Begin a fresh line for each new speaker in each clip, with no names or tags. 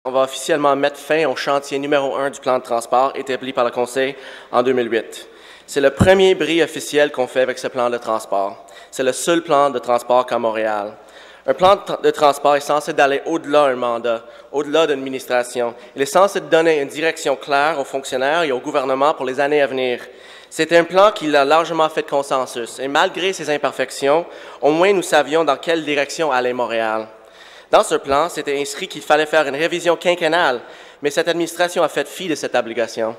on va officiellement mettre fin au chantier numéro 1 du plan de transport établi par le Conseil en 2008. C'est le premier bris officiel qu'on fait avec ce plan de transport. C'est le seul plan de transport qu'à Montréal. Un plan de transport est censé d'aller au-delà d'un mandat, au-delà d'une administration. Il est censé donner une direction claire aux fonctionnaires et au gouvernement pour les années à venir. C'est un plan qui a largement fait consensus. Et malgré ses imperfections, au moins nous savions dans quelle direction allait Montréal. Dans ce plan, c'était inscrit qu'il fallait faire une révision quinquennale, mais cette administration a fait fi de cette obligation.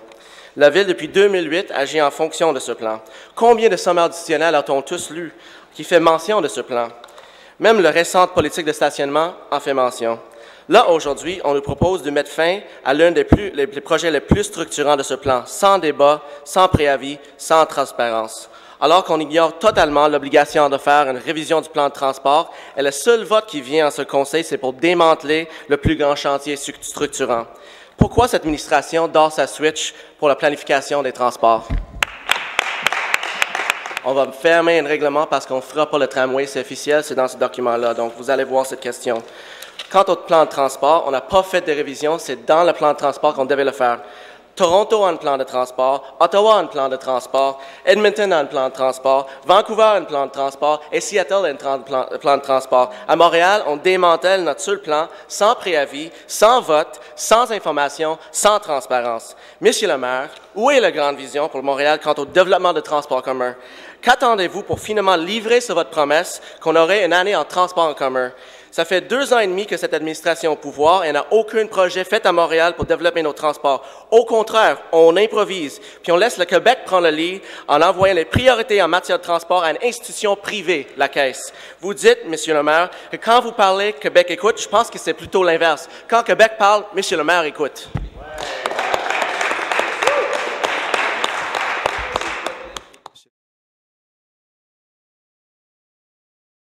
La Ville, depuis 2008, agit en fonction de ce plan. Combien de sommaires additionnels a-t-on tous lus qui fait mention de ce plan? Même le récent politique de stationnement en fait mention. Là, aujourd'hui, on nous propose de mettre fin à l'un des projets les plus structurants de ce plan, sans débat, sans préavis, sans transparence. Alors qu'on ignore totalement l'obligation de faire une révision du plan de transport, et le seul vote qui vient en ce Conseil, c'est pour démanteler le plus grand chantier structurant. Pourquoi cette administration dort sa switch pour la planification des transports? On va fermer un règlement parce qu'on ne fera pas le tramway, c'est officiel, c'est dans ce document-là. Donc, vous allez voir cette question. Quant au plan de transport, on n'a pas fait de révision, c'est dans le plan de transport qu'on devait le faire. Toronto a un plan de transport, Ottawa a un plan de transport, Edmonton a un plan de transport, Vancouver a un plan de transport et Seattle a un plan de transport. À Montréal, on démantèle notre seul plan sans préavis, sans vote, sans information, sans transparence. Monsieur le maire, où est la grande vision pour Montréal quant au développement de transports communs? Qu'attendez-vous pour finalement livrer sur votre promesse qu'on aurait une année en transport en commun? Ça fait 2 ans et demi que cette administration est au pouvoir et n'a aucun projet fait à Montréal pour développer nos transports. Au contraire, on improvise, puis on laisse le Québec prendre le lead en envoyant les priorités en matière de transport à une institution privée, la Caisse. Vous dites, Monsieur le maire, que quand vous parlez, Québec écoute. Je pense que c'est plutôt l'inverse. Quand Québec parle, Monsieur le maire écoute.